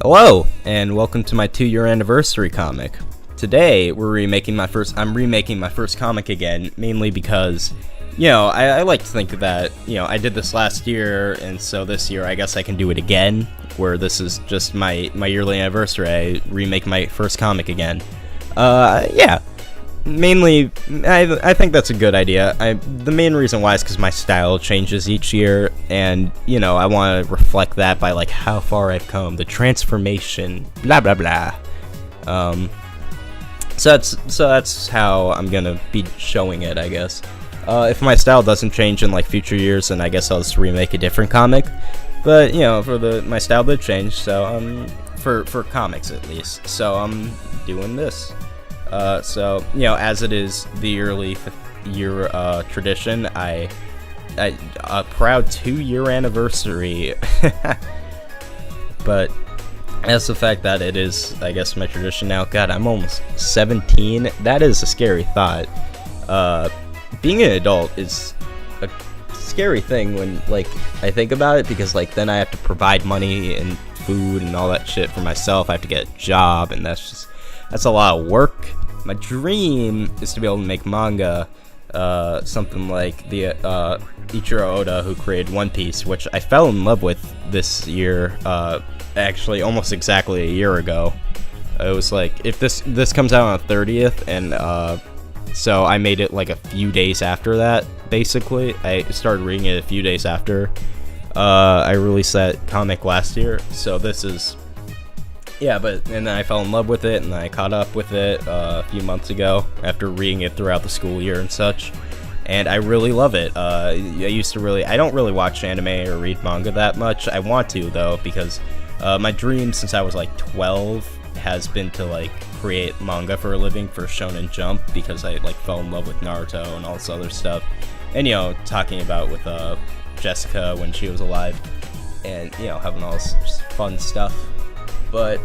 Hello, and welcome to my 2-year anniversary comic. Today, I'm remaking my first comic again, mainly because, I like to think that, I did this last year, and so this year I guess I can do it again, where this is just my yearly anniversary. I remake my first comic again. Mainly, I think that's a good idea. The main reason why is because my style changes each year, and, I want to reflect that by, how far I've come, the transformation, blah, blah, blah. So that's how I'm gonna be showing it, I guess. If my style doesn't change in, future years, then I guess I'll just remake a different comic. But, my style did change, so, for comics at least. So I'm doing this. As it is the yearly year tradition, a proud 2-year anniversary. But as the fact that it is, I guess, my tradition now. God, I'm almost 17. That is a scary thought. Being an adult is a scary thing when, I think about it, because, then I have to provide money and food and all that shit for myself. I have to get a job, and that's a lot of work. My dream is to be able to make manga, something like the Ichiro Oda, who created One Piece, which I fell in love with this year, actually almost exactly a year ago. It was if this comes out on the 30th, and so I made it a few days after that, basically. I started reading it a few days after I released that comic last year, so this is... Yeah, and then I fell in love with it, and I caught up with it a few months ago after reading it throughout the school year and such, and I really love it. I don't really watch anime or read manga that much. I want to, though, because my dream since I was 12 has been to create manga for a living for Shonen Jump, because I fell in love with Naruto and all this other stuff, and talking about with Jessica when she was alive, and having all this fun stuff. But,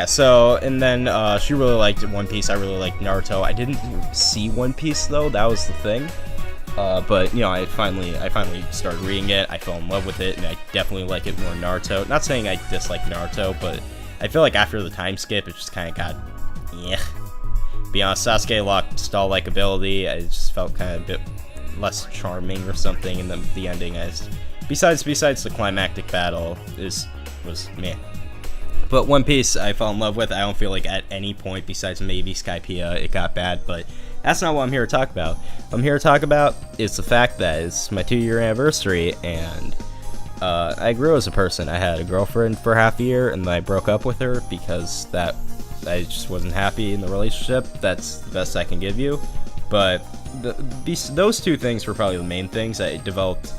so, and then, she really liked One Piece, I really liked Naruto. I didn't see One Piece, though, that was the thing. But, I finally started reading it, I fell in love with it, and I definitely like it more than Naruto. Not saying I dislike Naruto, but I feel after the time skip, it just kind of got, Be honest, Sasuke lost all likability. I just felt kind of a bit less charming or something, and then the ending, besides the climactic battle, was meh. But One Piece I fell in love with. I don't feel at any point besides maybe Skypiea it got bad, but that's not what I'm here to talk about. What I'm here to talk about is the fact that it's my 2-year anniversary, and I grew as a person. I had a girlfriend for half a year, and then I broke up with her because I just wasn't happy in the relationship. That's the best I can give you. But those two things were probably the main things I developed.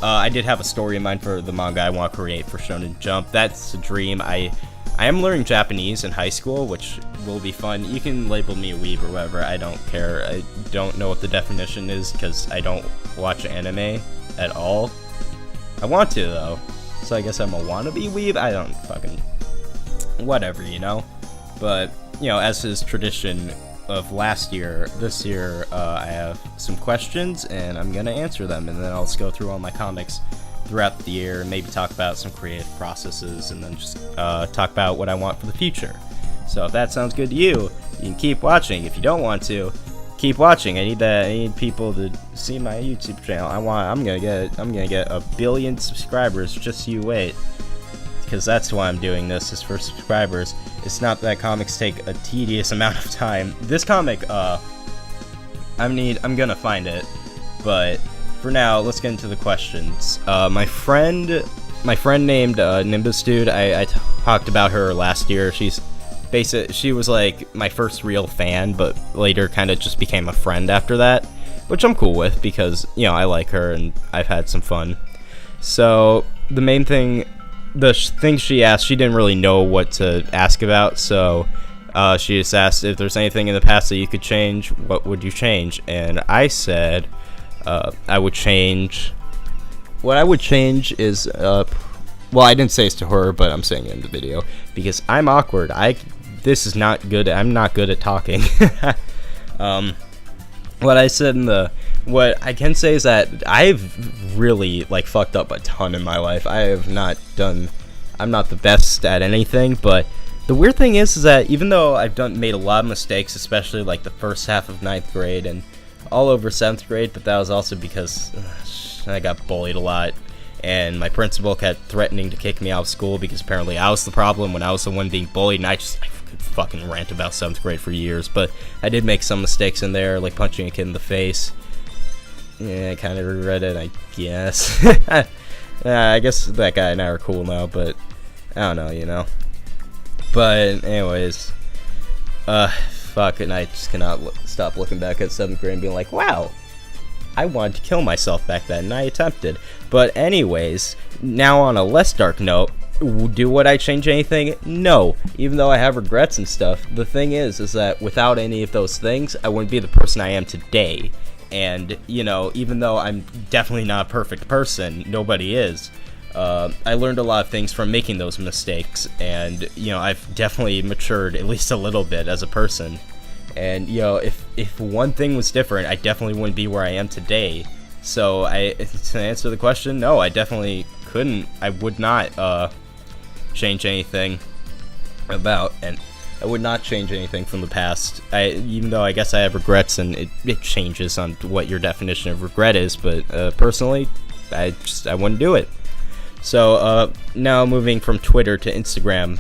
I did have a story in mind for the manga I want to create for Shonen Jump. That's a dream. I am learning Japanese in high school, which will be fun. You can label me a weeb or whatever. I don't care. I don't know what the definition is because I don't watch anime at all. I want to, though. So I guess I'm a wannabe weeb? I don't fucking... Whatever, But, as is tradition of last year, this year I have some questions, and I'm gonna answer them, and then I'll just go through all my comics throughout the year, and maybe talk about some creative processes, and then just talk about what I want for the future. So if that sounds good to you, you can keep watching. If you don't want to, keep watching. I need people to see my YouTube channel. I'm gonna get 1 billion subscribers. Just you wait. Because that's why I'm doing this, is for subscribers. It's not that comics take a tedious amount of time. This comic, I'm gonna find it, but for now, let's get into the questions. My friend named Nimbus Dude, I talked about her last year. She was my first real fan, but later kind of just became a friend after that, which I'm cool with because, I like her and I've had some fun. So, the main thing... The thing she asked, she didn't really know what to ask about, so she just asked if there's anything in the past that you could change, what would you change? And I said I would change... What I would change is... well, I didn't say this to her, but I'm saying it in the video, because I'm awkward. This is not good. I'm not good at talking. What I said in the... What I can say is that I've really, fucked up a ton in my life. I have not done I'm not the best at anything, but the weird thing is that even though I've made a lot of mistakes, especially like the first half of 9th grade and all over 7th grade, but that was also because I got bullied a lot, and my principal kept threatening to kick me out of school because apparently I was the problem when I was the one being bullied, and I could fucking rant about 7th grade for years, but I did make some mistakes in there, like punching a kid in the face. Yeah, I kind of regret it, I guess. I guess that guy and I are cool now, but I don't know, you know. But anyways, fuck, and I just cannot stop looking back at 7th grade and being like, wow, I wanted to kill myself back then, and I attempted. But anyways, now on a less dark note, would I change anything? No. Even though I have regrets and stuff, the thing is that without any of those things, I wouldn't be the person I am today. And, you know, even though I'm definitely not a perfect person, nobody is, I learned a lot of things from making those mistakes, and, you know, I've definitely matured at least a little bit as a person. And, you know, if one thing was different, I definitely wouldn't be where I am today. So, to answer the question, no, I definitely couldn't, I would not, change anything and I would not change anything from the past. Even though I guess I have regrets, and it changes on what your definition of regret is, but, personally, I wouldn't do it. So, now moving from Twitter to Instagram,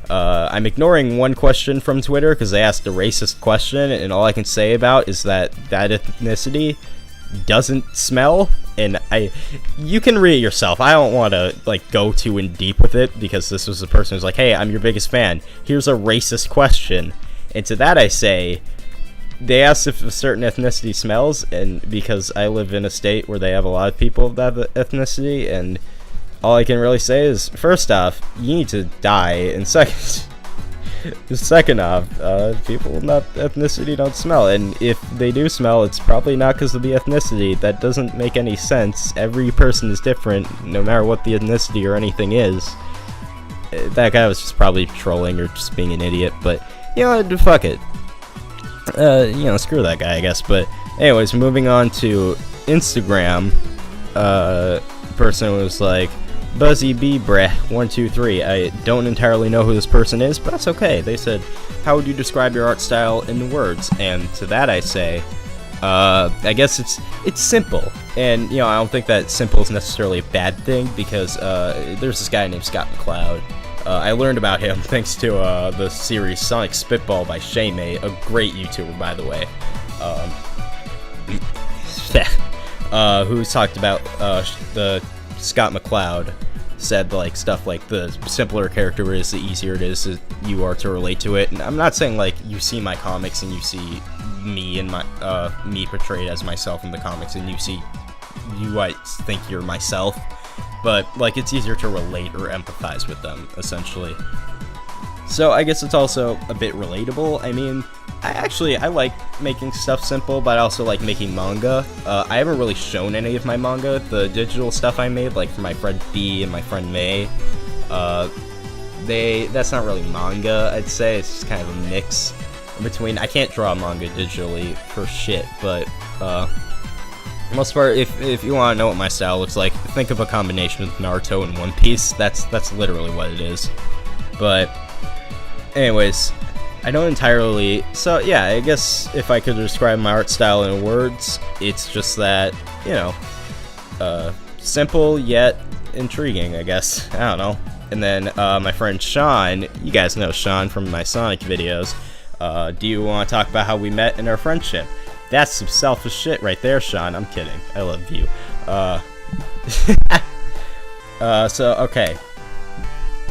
I'm ignoring one question from Twitter because they asked a racist question, and all I can say about is that ethnicity doesn't smell, and you can read it yourself. I don't want to like go too in deep with it because this was the person who's like, hey, I'm your biggest fan, here's a racist question, and to that I say, they asked if a certain ethnicity smells, and because I live in a state where they have a lot of people of that ethnicity, and all I can really say is, first off, you need to die, and second off, people with that ethnicity don't smell, and if they do smell, it's probably not because of the ethnicity. That doesn't make any sense. Every person is different, no matter what the ethnicity or anything is. That guy was just probably trolling or just being an idiot, but, you know, fuck it. You know, screw that guy, I guess, but anyways, moving on to Instagram, person was like, Buzzy B Breh 123. I don't entirely know who this person is, but that's okay. They said, how would you describe your art style in words? And to that I say, I guess it's simple. And, you know, I don't think that simple is necessarily a bad thing, because there's this guy named Scott McCloud. I learned about him thanks to the series Sonic Spitball by Shaymay, a great YouTuber, by the way. Who talked about the Scott McCloud said like stuff like the simpler a character is, the easier it is you are to relate to it. And I'm not saying like you see my comics and you see me and my me portrayed as myself in the comics and you might think you're myself, but like it's easier to relate or empathize with them essentially. So I guess it's also a bit relatable. I mean, I like making stuff simple, but I also like making manga. I haven't really shown any of my manga, the digital stuff I made, like for my friend B and my friend May. That's not really manga, I'd say. It's just kind of a mix in between. I can't draw manga digitally for shit, but most part, if you want to know what my style looks like, think of a combination of Naruto and One Piece. That's literally what it is. But anyways, I don't entirely... So, yeah, I guess if I could describe my art style in words, it's just that, you know, simple yet intriguing, I guess. I don't know. And then, my friend Sean, you guys know Sean from my Sonic videos. Do you want to talk about how we met and our friendship? That's some selfish shit right there, Sean. I'm kidding. I love you. So, okay.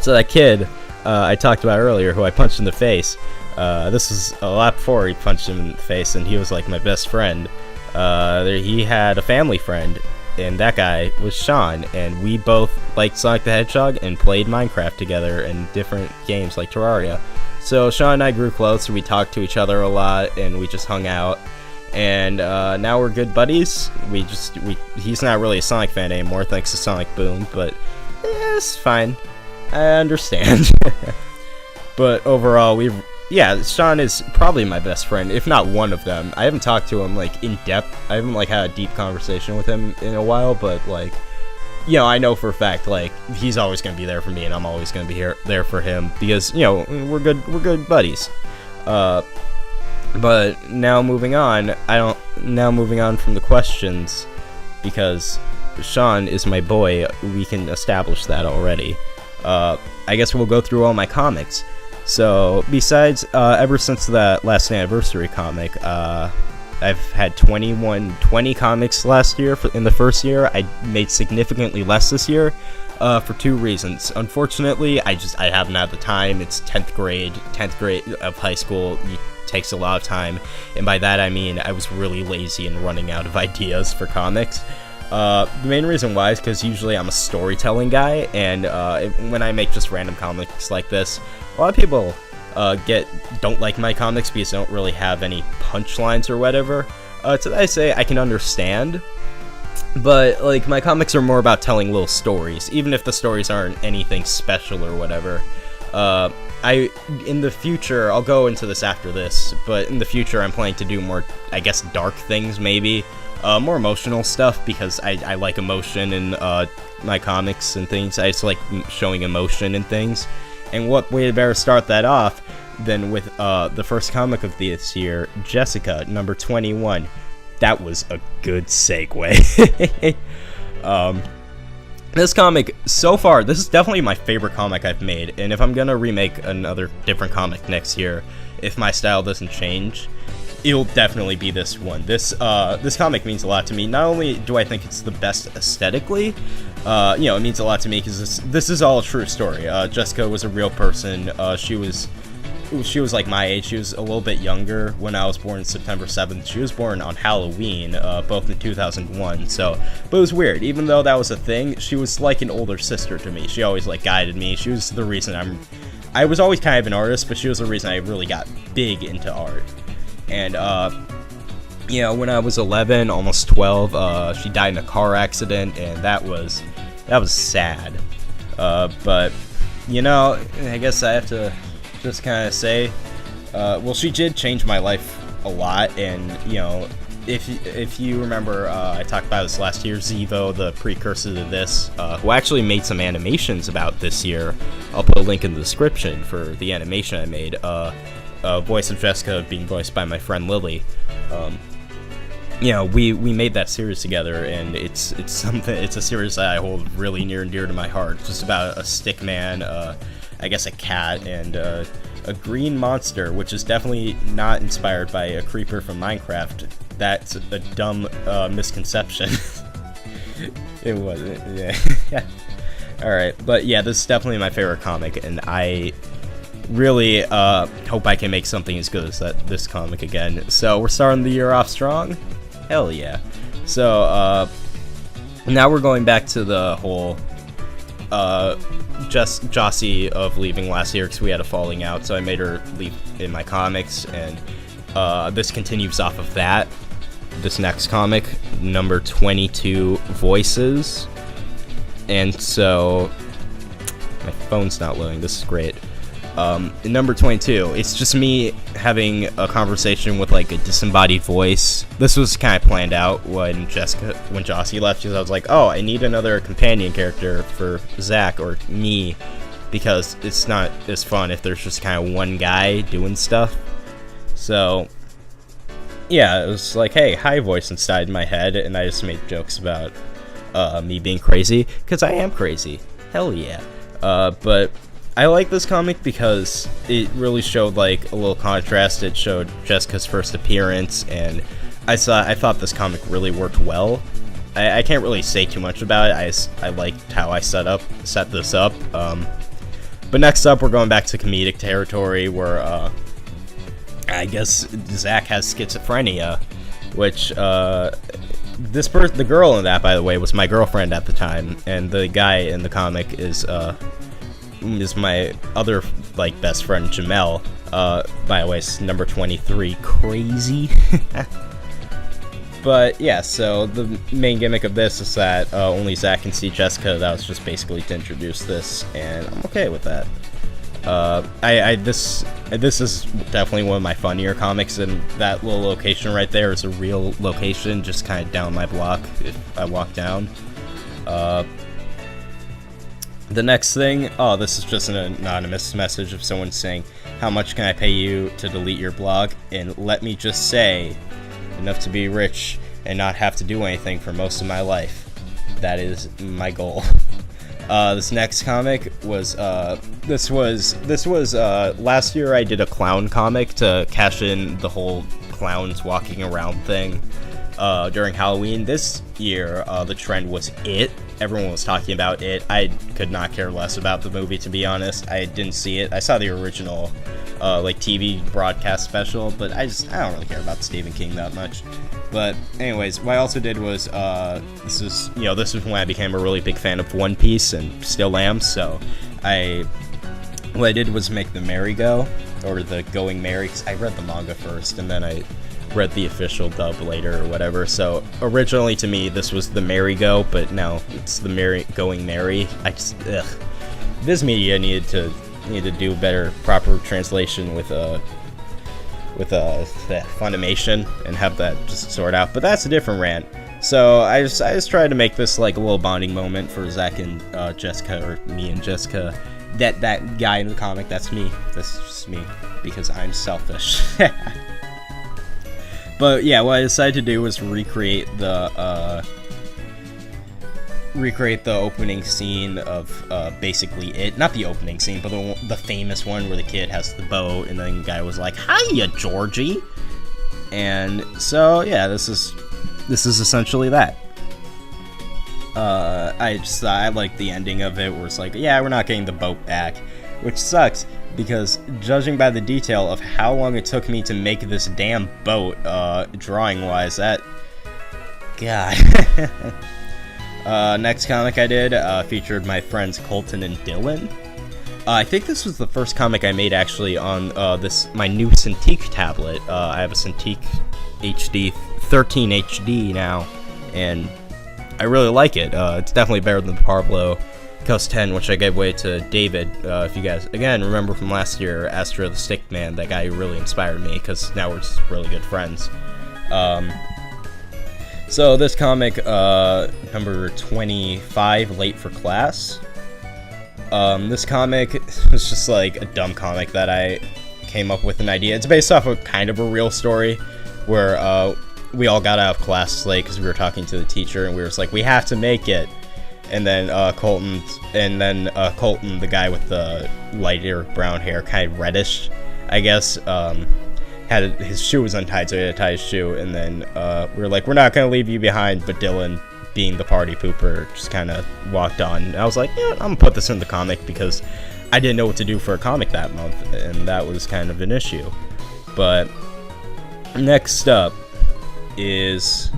So that kid I talked about earlier, who I punched in the face, this was a lot before he punched him in the face, and he was like my best friend. He had a family friend, and that guy was Sean, and we both liked Sonic the Hedgehog and played Minecraft together and different games like Terraria. So Sean and I grew close, we talked to each other a lot, and we just hung out. And now we're good buddies. He's not really a Sonic fan anymore, thanks to Sonic Boom, but it's fine. I understand. But overall, Sean is probably my best friend, if not one of them. I haven't talked to him like in depth. I haven't like had a deep conversation with him in a while, but like you know, I know for a fact, like, he's always going to be there for me, and I'm always going to be there for him, because, you know, we're good buddies. But now moving on, now moving on from the questions, because Sean is my boy, we can establish that already. I guess we'll go through all my comics. So, besides, ever since that last anniversary comic, I've had 20 comics last year. In the first year, I made significantly less this year, for two reasons. Unfortunately, I haven't had the time. It's 10th grade of high school. It takes a lot of time, and by that I mean I was really lazy and running out of ideas for comics. The main reason why is because usually I'm a storytelling guy, and when I make just random comics like this, a lot of people don't like my comics because they don't really have any punchlines or whatever. To that I say I can understand, but like my comics are more about telling little stories, even if the stories aren't anything special or whatever. In the future, I'll go into this after this, but in the future I'm planning to do more, I guess, dark things maybe, more emotional stuff, because I like emotion in my comics and things. I just like showing emotion in things. And what way to better start that off than with the first comic of this year, Jessica, number 21. That was a good segue. This comic, so far, this is definitely my favorite comic I've made, and if I'm gonna remake another different comic next year, if my style doesn't change, it'll definitely be this one. This comic means a lot to me. Not only do I think it's the best aesthetically, you know, it means a lot to me because this is all a true story. Jessica was a real person. She was like my age. She was a little bit younger when I was born, September 7th. She was born on Halloween, both in 2001. So, but it was weird. Even though that was a thing, she was like an older sister to me. She always like guided me. She was the reason I was always kind of an artist, but she was the reason I really got big into art. And, you know, when I was 11, almost 12, she died in a car accident, and that was sad. But, you know, I guess I have to just kind of say, well, she did change my life a lot, and, you know, if you remember, I talked about this last year, Zevo, the precursor to this, who actually made some animations about this year. I'll put a link in the description for the animation I made, voice of Jessica being voiced by my friend Lily. You know, we made that series together, and it's a series that I hold really near and dear to my heart. It's just about a stick man, I guess a cat, and a green monster, which is definitely not inspired by a creeper from Minecraft. That's a dumb misconception. It wasn't, yeah. Alright, but yeah, this is definitely my favorite comic, and I really hope I can make something as good as this comic again. So we're starting the year off strong? Hell yeah. So now we're going back to the whole just Jossie of leaving last year because we had a falling out, so I made her leave in my comics, and this continues off of that. This next comic, number 22, Voices. And so my phone's not loading, this is great. In number 22, it's just me having a conversation with like a disembodied voice. This was kind of planned out when Jossie left, because I was like, oh, I need another companion character for Zach or me, because it's not as fun if there's just kind of one guy doing stuff. So yeah, it was like, hey, hi voice inside my head, and I just made jokes about me being crazy, because I am crazy. Hell yeah. But I like this comic because it really showed like a little contrast. It showed Jessica's first appearance, and I thought this comic really worked well. I can't really say too much about it. I liked how I set this up. But next up, we're going back to comedic territory, where I guess Zach has schizophrenia, which the girl in that, by the way, was my girlfriend at the time, and the guy in the comic is my other like best friend, Jamel. By the way, it's number 23. Crazy. But yeah, so the main gimmick of this is that only Zach can see Jessica. That was just basically to introduce this, and I'm okay with that. This is definitely one of my funnier comics, and that little location right there is a real location, just kind of down my block if I walk down. The next thing, oh, this is just an anonymous message of someone saying, how much can I pay you to delete your blog? And let me just say, enough to be rich and not have to do anything for most of my life. That is my goal. This next comic was, this was last year I did a clown comic to cash in the whole clowns walking around thing, during Halloween. This year, the trend was It. Everyone was talking about It. I could not care less about the movie, to be honest. I didn't see it. I saw the original, like, TV broadcast special, but I don't really care about Stephen King that much. But anyways, what I also did was, this is when I became a really big fan of One Piece, and still am, so what I did was make the Merry-Go, or the Going Merry, because I read the manga first, and then I read the official dub later or whatever. So originally to me this was the Merry-Go, but now it's the Going Merry. Viz Media needed to do better, proper translation with Funimation and have that just sort out. But that's a different rant. So I just tried to make this like a little bonding moment for Zach and Jessica, or me and Jessica. That guy in the comic, that's me. That's just me, because I'm selfish. But yeah, what I decided to do was recreate the opening scene of basically It. Not the opening scene, but the famous one where the kid has the boat, and then the guy was like, "Hiya, Georgie!" And so yeah, this is essentially that. I like the ending of it, where it's like, yeah, we're not getting the boat back, which sucks, because judging by the detail of how long it took me to make this damn boat, drawing-wise, that... God. Next comic I did, featured my friends Colton and Dylan. I think this was the first comic I made, actually, on, my new Cintiq tablet. I have a Cintiq HD 13 HD now, and I really like it. It's definitely better than the Pablo Cos 10, which I gave away to David. If you guys, again, remember from last year, Astro the Stickman, that guy who really inspired me, because now we're just really good friends. So this comic, number 25, Late for Class. This comic was just like a dumb comic that I came up with an idea. It's based off of kind of a real story, where we all got out of class late because we were talking to the teacher, and we were just like, we have to make it. And then Colton, the guy with the lighter brown hair, kind of reddish, I guess, had his shoe was untied, so he had to tie his shoe. And then we were like, we're not gonna leave you behind. But Dylan, being the party pooper, just kind of walked on. And I was like, yeah, I'm gonna put this in the comic, because I didn't know what to do for a comic that month, and that was kind of an issue. But next up is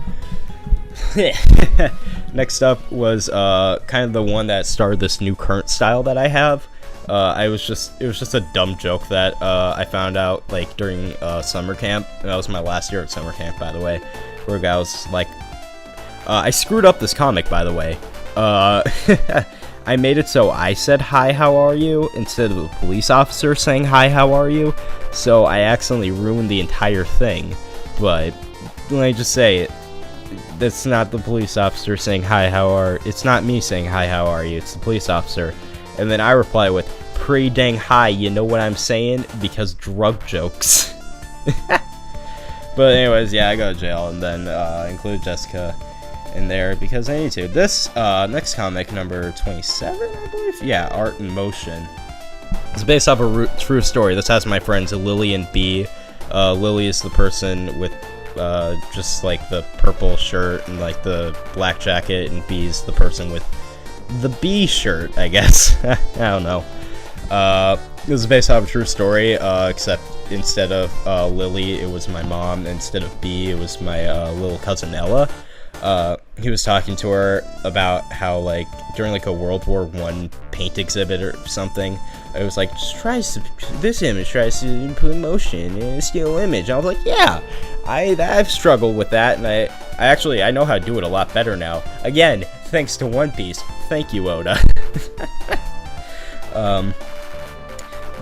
next up was kind of the one that started this new current style that I have. It was just a dumb joke that I found out like during summer camp. That was my last year at summer camp, by the way, where a guy was like, I screwed up this comic, by the way. I made it so I said, "Hi, how are you?" instead of the police officer saying, "Hi, how are you?" So I accidentally ruined the entire thing. But let me just say, that's not the police officer saying, "Hi, how are..." It's not me saying, "Hi, how are you?" It's the police officer. And then I reply with, "Pretty dang high, you know what I'm saying?" Because drug jokes. But anyways, yeah, I go to jail, and then include Jessica in there because I need to. This next comic, number 27, I believe? Yeah, Art in Motion. It's based off a true story. This has my friends Lily and B. Lily is the person with just like the purple shirt and like the black jacket, and B's the person with the B shirt, I guess. I don't know. This is based off a true story, except instead of Lily, it was my mom. Instead of B, it was my little cousin Ella. He was talking to her about how, like, during like a World War I paint exhibit or something, it was like, this image tries to put motion in a still image. And I was like, yeah, I've struggled with that, and I know how to do it a lot better now. Again, thanks to One Piece. Thank you, Oda.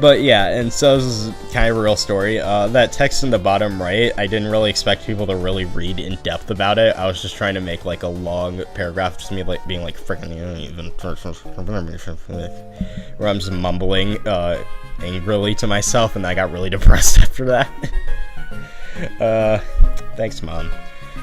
But yeah, and so this is kind of a real story. That text in the bottom right, I didn't really expect people to really read in depth about it. I was just trying to make like a long paragraph, just me like being like freaking even, where I'm just mumbling angrily to myself, and I got really depressed after that. Thanks, Mom.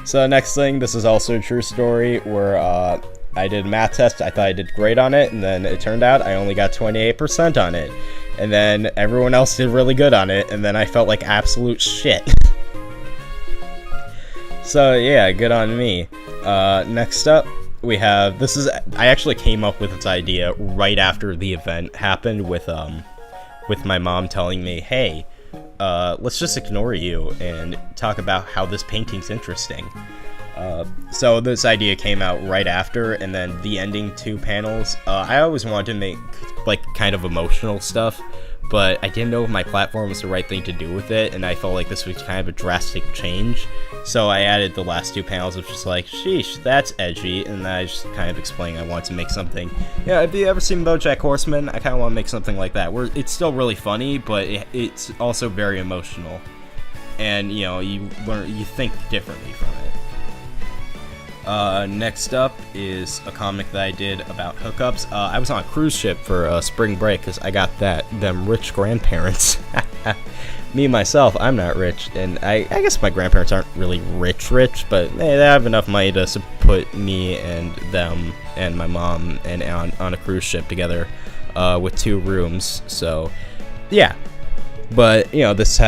So next thing, this is also a true story where I did a math test. I thought I did great on it, and then it turned out I only got 28% on it. And then everyone else did really good on it, and then I felt like absolute shit. So yeah, good on me. Next up, we have, I actually came up with this idea right after the event happened with my mom telling me, hey, let's just ignore you and talk about how this painting's interesting. So this idea came out right after, and then the ending 2 panels, I always wanted to make like kind of emotional stuff, but I didn't know if my platform was the right thing to do with it, and I felt like this was kind of a drastic change, so I added the last 2 panels, which was like, sheesh, that's edgy, and I just kind of explained I wanted to make something. Yeah, if you ever seen BoJack Horseman, I kind of want to make something like that, where it's still really funny, but it's also very emotional, and you know, you think differently from it. Next up is a comic that I did about hookups. I was on a cruise ship for spring break because I got them rich grandparents. Me, myself, I'm not rich, and I guess my grandparents aren't really rich, but they have enough money to put me and them and my mom and on a cruise ship together with 2 rooms, so yeah. But, you know, this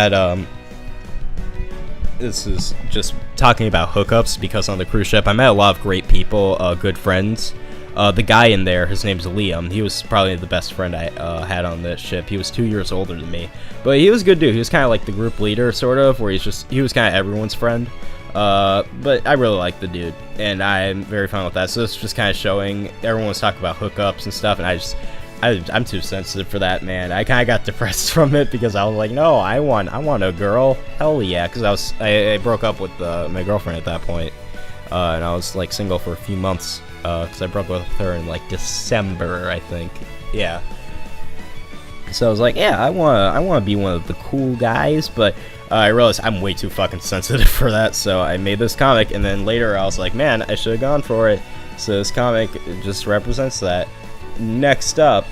is just talking about hookups, because on the cruise ship I met a lot of great people, good friends. The guy in there, his name's Liam. He was probably the best friend I had on this ship. He was 2 years older than me, but he was a good dude. He was kind of like the group leader, sort of, where he was kind of everyone's friend. But I really like the dude, and I'm very fine with that. So it's just kind of showing, everyone was talking about hookups and stuff, and I'm too sensitive for that, man. I kind of got depressed from it because I was like, no, I want a girl. Hell yeah, because I broke up with my girlfriend at that point, and I was like single for a few months because I broke up with her in like December, I think. Yeah. So I was like, yeah, I want to be one of the cool guys, but I realized I'm way too fucking sensitive for that. So I made this comic, and then later I was like, man, I should have gone for it. So this comic just represents that. Next up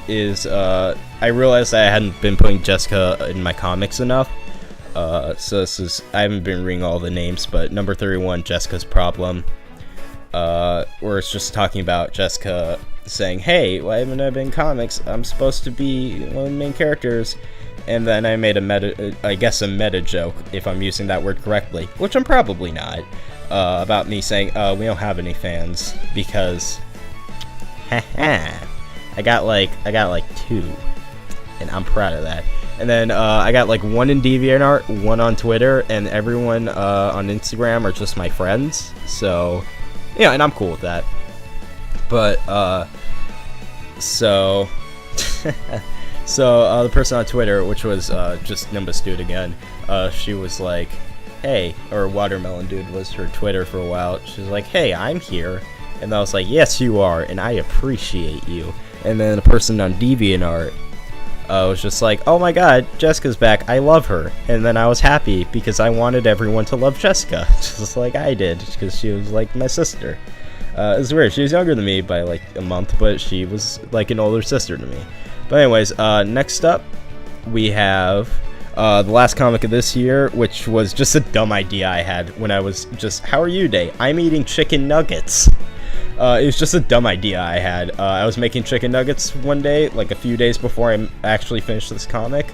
is, I realized that I hadn't been putting Jessica in my comics enough, so this is, I haven't been reading all the names, but number 31, Jessica's Problem, where it's just talking about Jessica saying, hey, why haven't I been in comics? I'm supposed to be one of the main characters, and then I made a meta joke, if I'm using that word correctly, which I'm probably not, about me saying, we don't have any fans, because I got like 2, and I'm proud of that. And then I got like 1 in DeviantArt, 1 on Twitter, and everyone on Instagram are just my friends. So yeah, and I'm cool with that. But so the person on Twitter, which was just Nimbus Dude again, she was like, hey, or Watermelon Dude was her Twitter for a while. She was like, hey, I'm here. And I was like, yes, you are, and I appreciate you. And then the person on DeviantArt was just like, oh my god, Jessica's back, I love her. And then I was happy, because I wanted everyone to love Jessica, just like I did, because she was like my sister. It's weird, she was younger than me by like a month, but she was like an older sister to me. But anyways, next up, we have the last comic of this year, which was just a dumb idea I had when I was just, how are you day? I'm eating chicken nuggets. It was just a dumb idea I had. I was making chicken nuggets one day, like a few days before I actually finished this comic.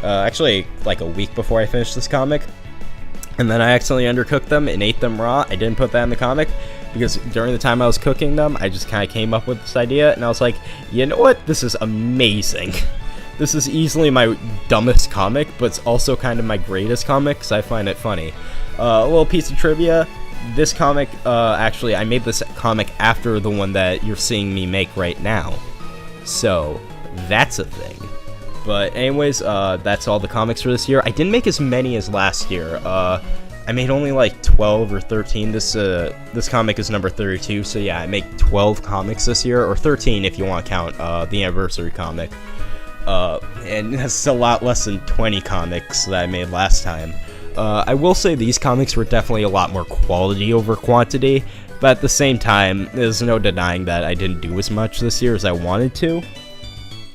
Actually, like a week before I finished this comic. And then I accidentally undercooked them and ate them raw. I didn't put that in the comic, because during the time I was cooking them, I just kind of came up with this idea, and I was like, you know what? This is amazing. This is easily my dumbest comic, but it's also kind of my greatest comic, because I find it funny. A little piece of trivia. This comic, actually, I made this comic after the one that you're seeing me make right now. So, that's a thing. But anyways, that's all the comics for this year. I didn't make as many as last year. I made only like 12 or 13. This comic is number 32, so yeah, I make 12 comics this year, or 13 if you want to count the anniversary comic. and that's a lot less than 20 comics that I made last time. I will say these comics were definitely a lot more quality over quantity, but at the same time, there's no denying that I didn't do as much this year as I wanted to.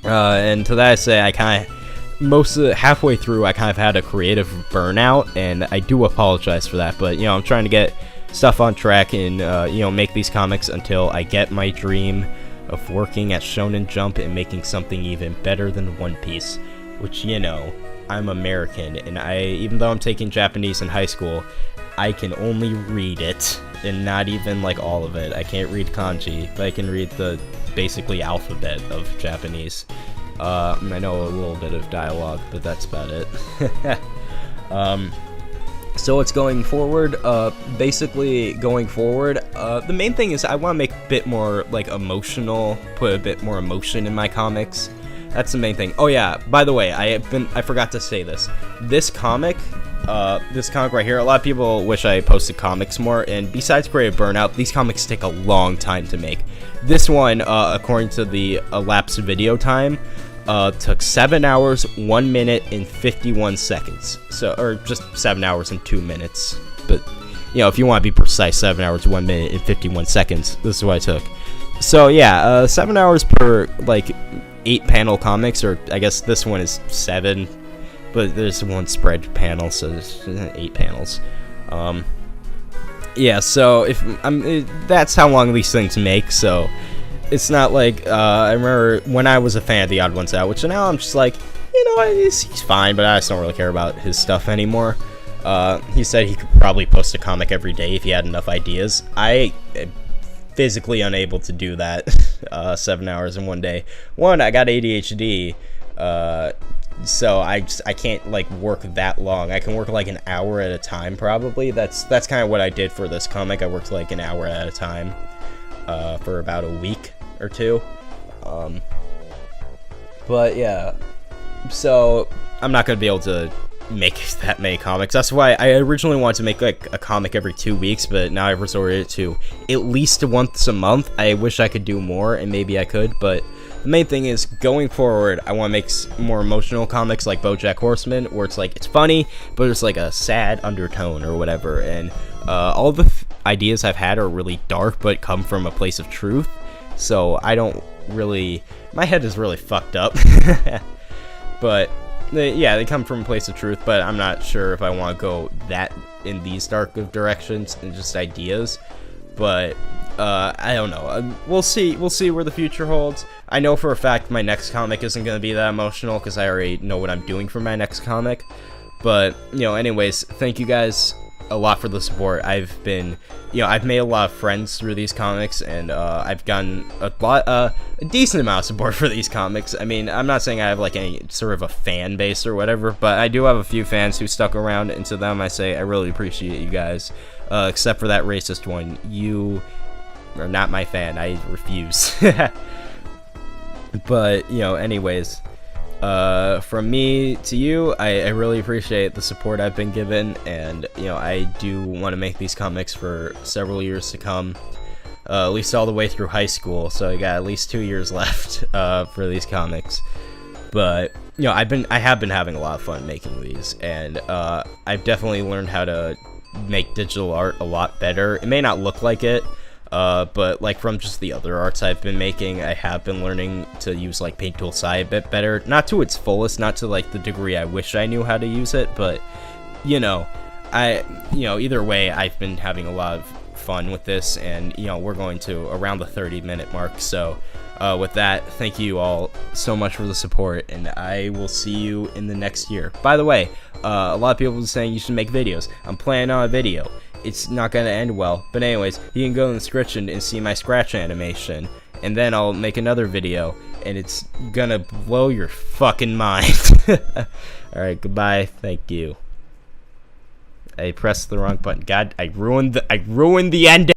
And to that I say, I kind of, halfway through, I kind of had a creative burnout, and I do apologize for that, but, I'm trying to get stuff on track and, make these comics until I get my dream of working at Shonen Jump and making something even better than One Piece, which, I'm American, and even though I'm taking Japanese in high school, I can only read it, and not even, all of it. I can't read kanji, but I can read the, basically, alphabet of Japanese. I know a little bit of dialogue, but that's about it. So what's going forward? Basically, going forward, the main thing is I want to make a bit more, emotional, put a bit more emotion in my comics. That's the main thing. Oh yeah, by the way, I forgot to say this. This comic right here, a lot of people wish I posted comics more, and besides Creative Burnout, these comics take a long time to make. This one, according to the elapsed video time, took 7 hours, 1 minute, and 51 seconds. So, or just 7 hours and 2 minutes. But, if you want to be precise, 7 hours, 1 minute, and 51 seconds. This is what I took. So, yeah, 7 hours per, 8-panel comics, or I guess this one is 7, but there's one spread panel, so there's 8 panels. Yeah, so that's how long these things make, so it's not like, I remember when I was a fan of The Odd Ones Out, which now I'm just like, he's fine, but I just don't really care about his stuff anymore. He said he could probably post a comic every day if he had enough ideas. I am physically unable to do that, 7 hours in one day. One, I got ADHD, so I can't, work that long. I can work, an hour at a time, probably. That's kind of what I did for this comic. I worked, an hour at a time, for about a week or two. But yeah, so I'm not gonna be able to make that many comics. That's why I originally wanted to make a comic every 2 weeks, but now I've resorted to at least once a month. I wish I could do more, and maybe I could, but the main thing is, going forward, I want to make more emotional comics like BoJack Horseman, where it's it's funny, but there's a sad undertone or whatever, and all the ideas I've had are really dark, but come from a place of truth, so I don't really, my head is really fucked up, but they come from a place of truth, but I'm not sure if I want to go in these dark of directions and just ideas, but I don't know. We'll see where the future holds. I know for a fact my next comic isn't going to be that emotional, because I already know what I'm doing for my next comic, but, anyways, thank you guys a lot for the support. I've made a lot of friends through these comics, and I've gotten a decent amount of support for these comics. I mean, I'm not saying I have any sort of a fan base or whatever, but I do have a few fans who stuck around, and to them I say I really appreciate you guys, except for that racist one. You are not my fan. I refuse. But, anyways, from me to you, I really appreciate the support I've been given, and, I do want to make these comics for several years to come, at least all the way through high school, so I got at least 2 years left, for these comics, but, I have been having a lot of fun making these, and, I've definitely learned how to make digital art a lot better. It may not look like it, but from just the other arts I've been making, I have been learning to use Paint Tool Sai a bit better. Not to its fullest, not to the degree I wish I knew how to use it, but either way, I've been having a lot of fun with this, and we're going to around the 30-minute mark. So with that, thank you all so much for the support, and I will see you in the next year. By the way, a lot of people are saying you should make videos. I'm planning on a video. It's not gonna end well, but anyways, you can go in the description and see my scratch animation, and then I'll make another video, and it's gonna blow your fucking mind. Alright, goodbye, thank you. I pressed the wrong button. God, I ruined the ending.